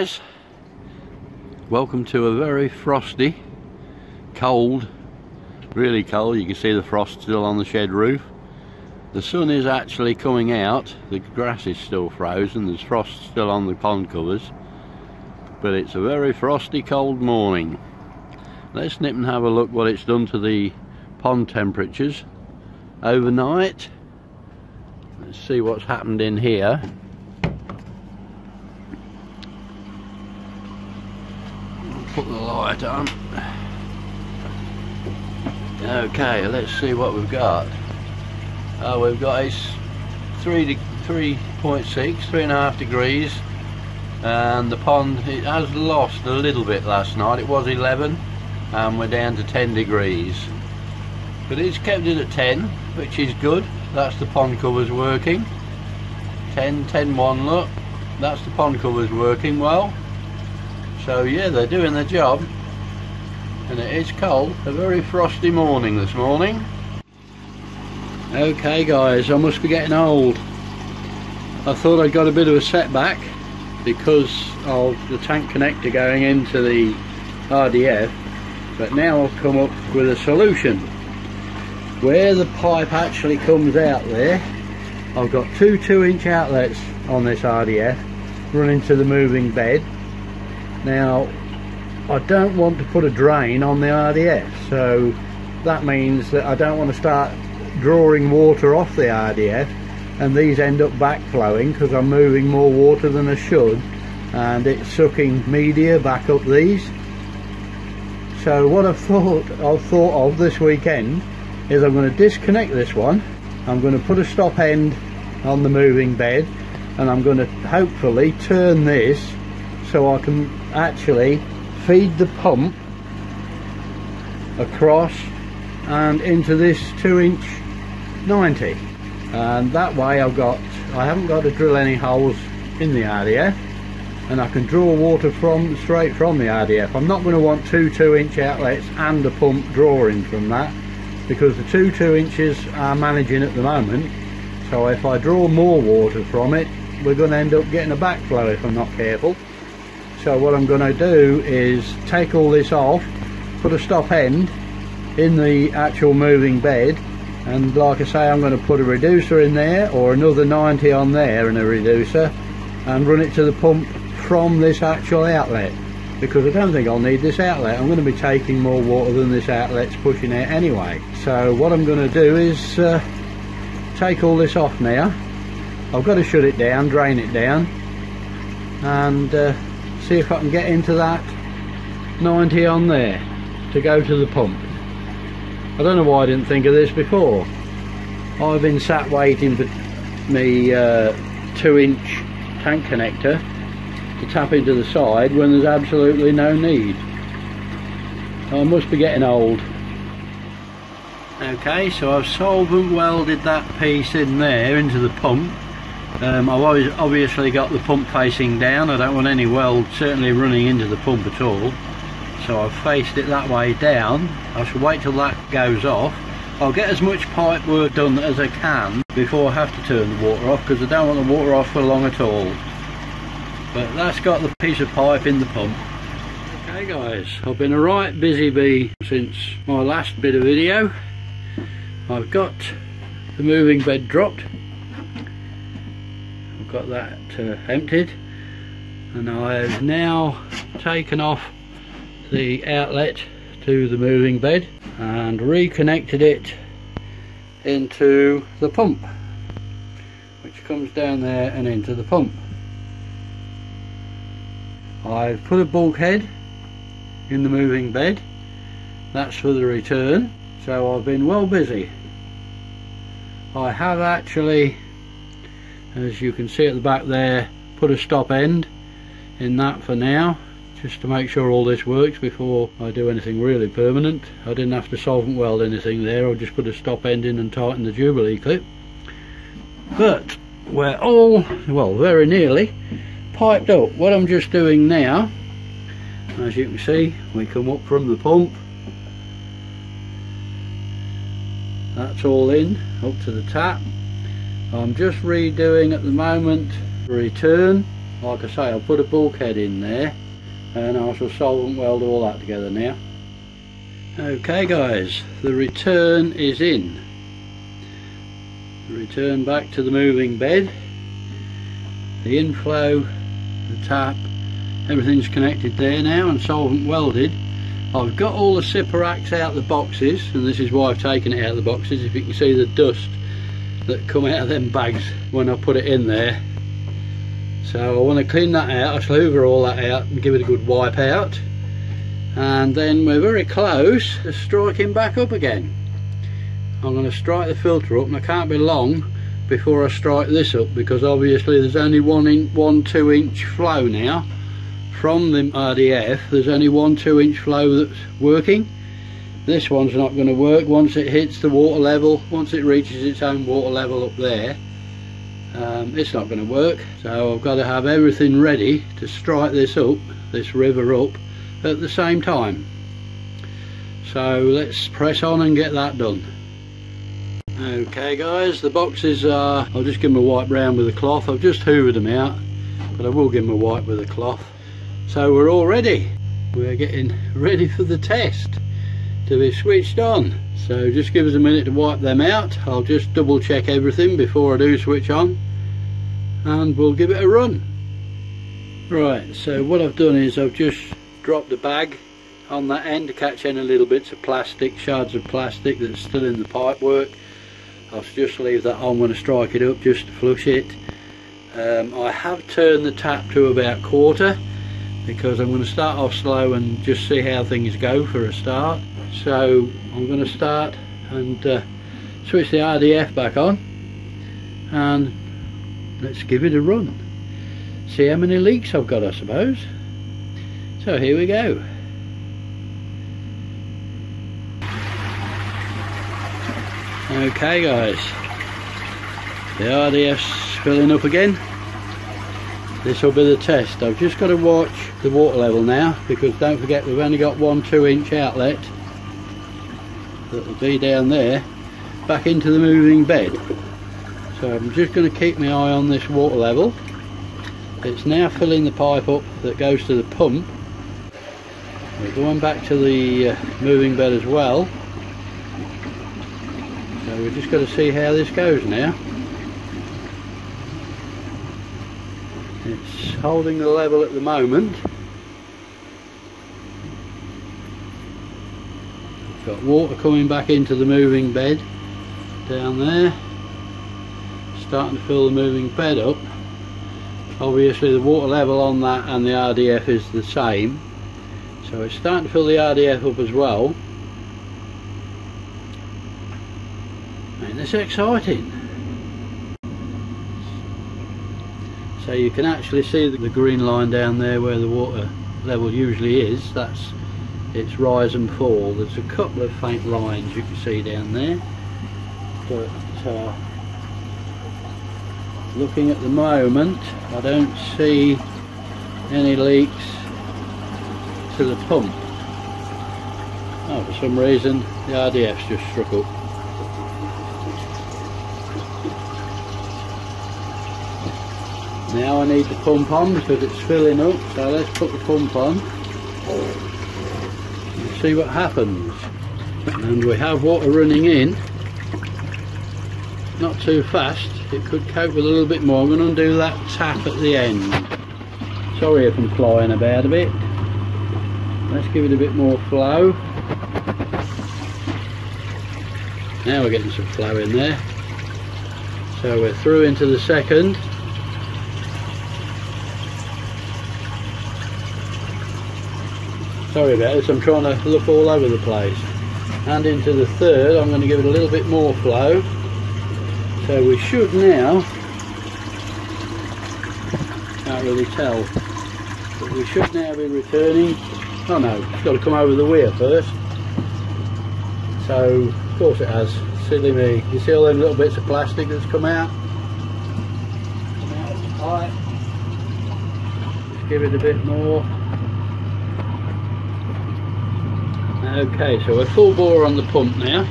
guys, welcome to a very frosty, cold, really cold. You can see the frost still on the shed roof. The sun is actually coming out, the grass is still frozen, there's frost still on the pond covers, but it's a very frosty cold morning. Let's nip and have a look what it's done to the pond temperatures overnight. Let's see what's happened in here. Put the light on. Okay, let's see what we've got. We've got it's 3.6, 3.5 degrees, and the pond, it has lost a little bit last night. It was 11 and we're down to 10 degrees, but it's kept it at 10, which is good. That's the pond covers working. 10.1, look, that's the pond covers working well. So yeah, they're doing their job, and it is cold. A very frosty morning this morning. Okay guys, I must be getting old. I thought I got a bit of a setback because of the tank connector going into the RDF, but now I've come up with a solution. Where the pipe actually comes out there, I've got two 2-inch outlets on this RDF running to the moving bed. Now I don't want to put a drain on the RDF, so that means that I don't want to start drawing water off the RDF and these end up backflowing because I'm moving more water than I should, and it's sucking media back up these. So what I've thought of this weekend is I'm going to disconnect this one, I'm going to put a stop end on the moving bed, and I'm going to hopefully turn this so I can actually feed the pump across and into this 2-inch 90, and that way I haven't got to drill any holes in the RDF, and I can draw water straight from the RDF. I'm not going to want two 2-inch outlets and a pump drawing from that, because the two 2-inches are managing at the moment, so if I draw more water from it we're going to end up getting a backflow if I'm not careful. So what I'm going to do is take all this off, put a stop end in the actual moving bed, and like I say, I'm going to put a reducer in there, or another 90 on there and a reducer, and run it to the pump from this actual outlet, because I don't think I'll need this outlet. I'm going to be taking more water than this outlet's pushing out anyway. So what I'm going to do is take all this off now. I've got to shut it down, drain it down, and see if I can get into that 90 on there to go to the pump. I don't know why I didn't think of this before. I've been sat waiting for me 2-inch tank connector to tap into the side when there's absolutely no need. I must be getting old. Okay, so I've solvent welded that piece in there into the pump. I've obviously got the pump facing down. I don't want any weld certainly running into the pump at all, so I've faced it that way down. I shall wait till that goes off. I'll get as much pipe work done as I can before I have to turn the water off, because I don't want the water off for long at all. But that's got the piece of pipe in the pump. Okay guys, I've been a right busy bee since my last bit of video. I've got the moving bed dropped, got that emptied, and I've now taken off the outlet to the moving bed and reconnected it into the pump, which comes down there and into the pump. I've put a bulkhead in the moving bed, that's for the return, so I've been well busy. I have actually, as you can see at the back there, put a stop end in that for now, just to make sure all this works before I do anything really permanent. I didn't have to solvent weld anything there, I'll just put a stop end in and tighten the Jubilee clip. But we're all, well, very nearly piped up. What I'm just doing now, as you can see, we come up from the pump, that's all in, up to the tap. I'm just redoing at the moment return like I say, I'll put a bulkhead in there and I shall solvent weld all that together now. Okay guys, the return is in. The return back to the moving bed. The inflow, the tap, everything's connected there now and solvent welded. I've got all the zipper racks out of the boxes, and this is why I've taken it out of the boxes. If you can see the dust that come out of them bags when I put it in there. So I want to clean that out. I shall hoover all that out and give it a good wipe out, and then we're very close to striking back up again. I'm going to strike the filter up, and I can't be long before I strike this up, because obviously there's only 1-2 inch flow now from the RDF. There's only 1-2 inch flow that's working. This one's not going to work once it hits the water level. Once it reaches its own water level up there, it's not going to work. So I've got to have everything ready to strike this up, this river up, at the same time. So let's press on and get that done. Okay guys, the boxes are, I'll just give them a wipe round with a cloth. I've just hoovered them out, but I will give them a wipe with a cloth. So we're all ready. We're getting ready for the test to be switched on. So just give us a minute to wipe them out. I'll just double check everything before I do switch on, and we'll give it a run. Right, so what I've done is I've just dropped the bag on that end to catch any little bits of plastic, shards of plastic that's still in the pipe work. I'll just leave that on when I strike it up, just to flush it. I have turned the tap to about quarter, because I'm going to start off slow and just see how things go for a start. So I'm going to start and switch the RDF back on, and let's give it a run. See how many leaks I've got, I suppose. So here we go. Okay guys, the RDF's filling up again. This will be the test. I've just got to watch the water level now, because don't forget we've only got 1-2 inch outlet that will be down there back into the moving bed. So I'm just going to keep my eye on this water level. It's now filling the pipe up that goes to the pump. We're going back to the moving bed as well. So we've just got to see how this goes now. It's holding the level at the moment. We've got water coming back into the moving bed down there, starting to fill the moving bed up. Obviously the water level on that and the RDF is the same, so it's starting to fill the RDF up as well. And it's exciting. So you can actually see the green line down there where the water level usually is. That's its rise and fall. There's a couple of faint lines you can see down there, but looking at the moment I don't see any leaks to the pump. Oh, for some reason the RDF's just struck up. Now I need the pump on because it's filling up, so let's put the pump on and see what happens. And we have water running in, not too fast. It could cope with a little bit more. I'm going to undo that tap at the end. Sorry if I'm flying about a bit. Let's give it a bit more flow. Now we're getting some flow in there. So we're through into the second. Sorry about this, I'm trying to look all over the place. And into the third, I'm going to give it a little bit more flow. So we should now, can't really tell, but we should now be returning. Oh no, it's got to come over the weir first. So, of course it has, silly me. You see all them little bits of plastic that's come out? Alright, just give it a bit more. Okay, so we're full bore on the pump now.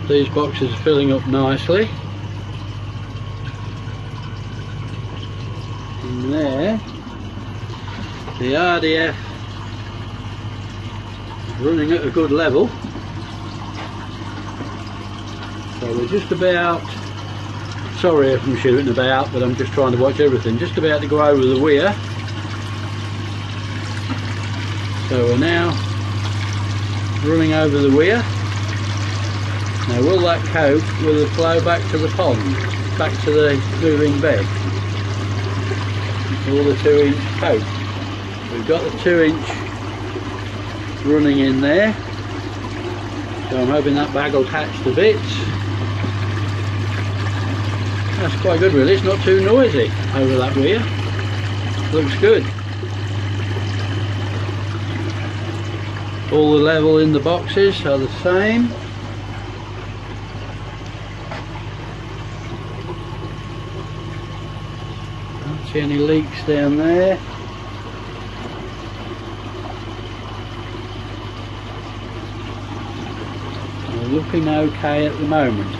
These boxes are filling up nicely. And in there, the RDF is running at a good level. So we're just about, sorry if I'm shooting about, but I'm just trying to watch everything, just about to go over the weir. So we're now running over the weir. Now will that cope with the flow back to the pond, back to the moving bed? All the 2-inch cope. We've got the 2-inch running in there, so I'm hoping that bag will catch the bits. That's quite good really, it's not too noisy over that weir. Looks good. All the level in the boxes are the same. Don't see any leaks down there. They're looking okay at the moment.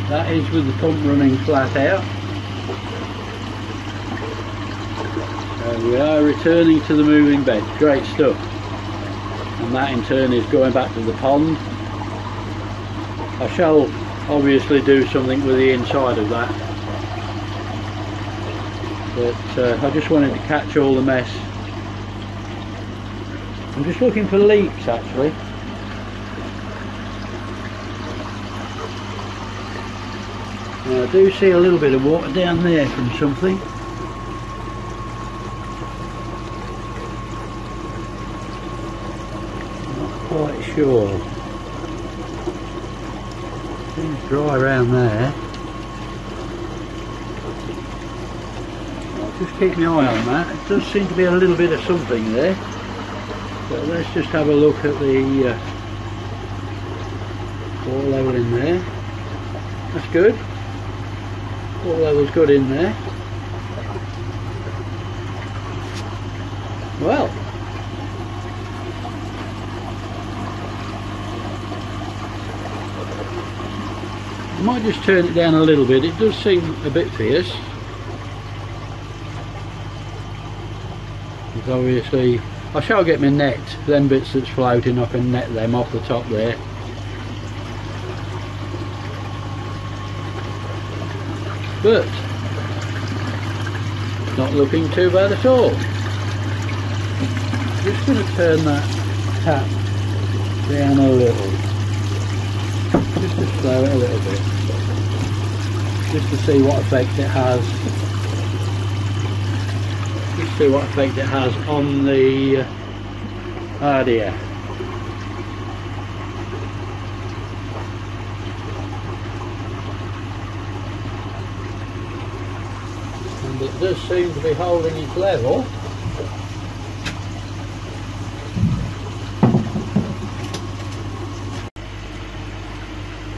That is with the pump running flat out. So we are returning to the moving bed. Great stuff. And that in turn is going back to the pond. I shall obviously do something with the inside of that. But I just wanted to catch all the mess. I'm just looking for leaks actually. Now, I do see a little bit of water down there from something. Not quite sure. Seems dry around there. I'll just keep my eye on that. It does seem to be a little bit of something there. So let's just have a look at the water level in there. That's good. Water level's good in there. Well, I might just turn it down a little bit. It does seem a bit fierce. Because obviously I shall get my net, them bits that's floating, I can net them off the top there. But not looking too bad at all. Just going to turn that tap down a little, just to slow it a little bit, just to see what effect it has. Just see what effect it has on the RDF. It does seem to be holding its level.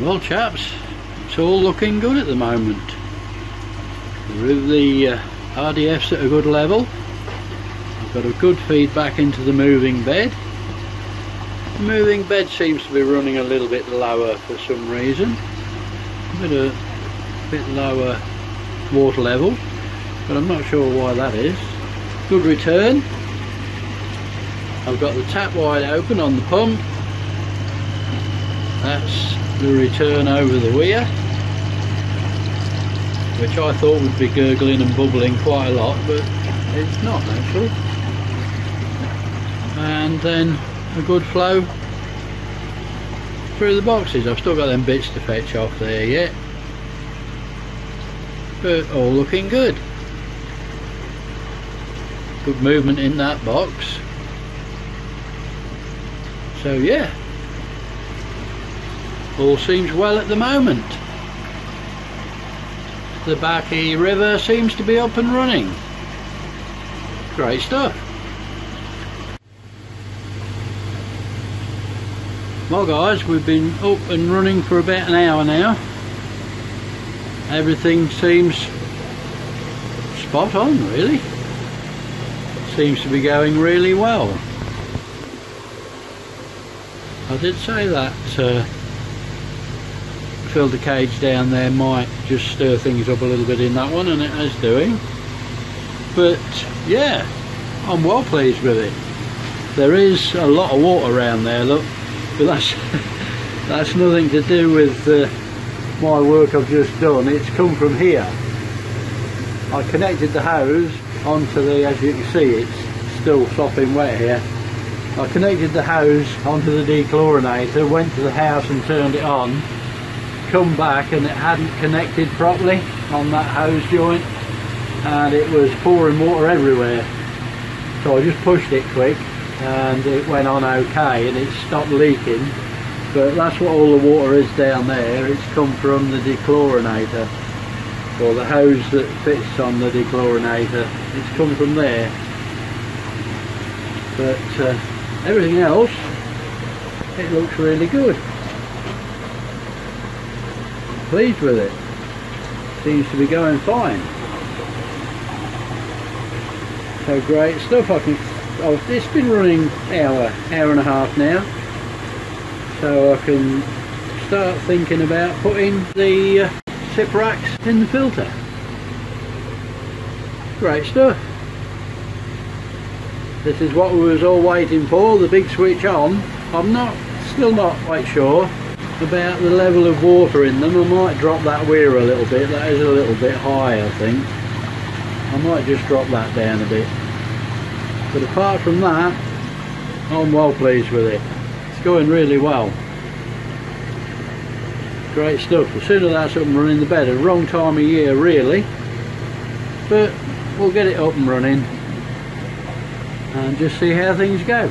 Well chaps, it's all looking good at the moment. With the RDFs at a good level, I've got a good feedback into the moving bed. The moving bed seems to be running a little bit lower for some reason. A bit lower water level. But I'm not sure why that is. Good return. I've got the tap wide open on the pump. That's the return over the weir, which I thought would be gurgling and bubbling quite a lot, but it's not actually. And then a good flow through the boxes. I've still got them bits to fetch off there yet, but all looking good. Good movement in that box. So yeah, all seems well at the moment. The Bakki River seems to be up and running. Great stuff. Well guys, we've been up and running for about an hour now. Everything seems spot on really. Seems to be going really well. I did say that filter cage down there might just stir things up a little bit in that one, and it is doing. But yeah, I'm well pleased with it. There is a lot of water around there, look, but that's nothing to do with my work I've just done. It's come from here. I connected the hose onto the, as you can see, it's still sopping wet here. I connected the hose onto the dechlorinator, went to the house and turned it on, come back and it hadn't connected properly on that hose joint, and it was pouring water everywhere. So I just pushed it quick and it went on okay and it stopped leaking. But that's what all the water is down there. It's come from the dechlorinator, or the hose that fits on the dechlorinator. It's come from there. But everything else, it looks really good. Pleased with it. Seems to be going fine. So great stuff. It's been running hour and a half now. So I can start thinking about putting the sip racks in the filter. Great stuff. This is what we was all waiting for, the big switch on. I'm still not quite sure about the level of water in them. I might drop that weir a little bit. That is a little bit high, I think. I might just drop that down a bit. But apart from that, I'm well pleased with it. It's going really well. Great stuff. The sooner that's up and running the better. Wrong time of year really, but we'll get it up and running and just see how things go.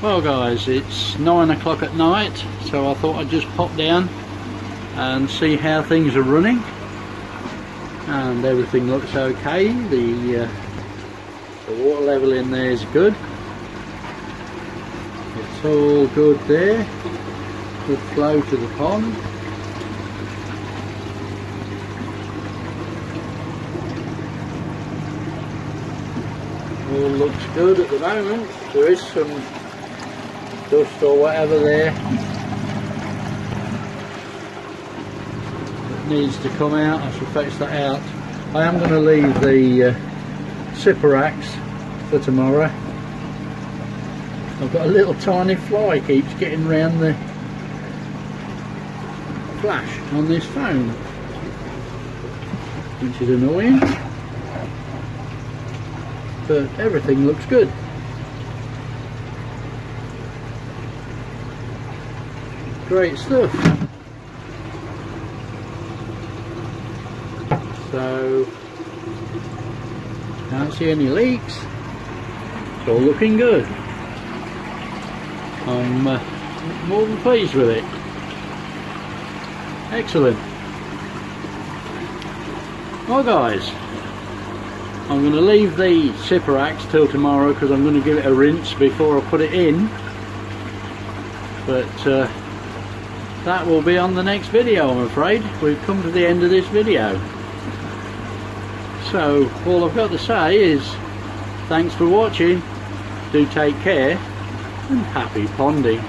Well guys, it's 9 o'clock at night, so I thought I'd just pop down and see how things are running, and everything looks okay. The water level in there is good. It's all good there. Good flow to the pond. All looks good at the moment. There is some dust or whatever there that needs to come out. I shall fetch that out. I am going to leave the sipper racks for tomorrow. I've got a little tiny fly keeps getting round the flash on this phone, which is annoying, but everything looks good. Great stuff. So can't see any leaks. It's all looking good. I'm more than pleased with it. Excellent. Well guys, I'm going to leave the sipper racks till tomorrow because I'm going to give it a rinse before I put it in. But that will be on the next video, I'm afraid. We've come to the end of this video. So all I've got to say is thanks for watching. Do take care and happy ponding.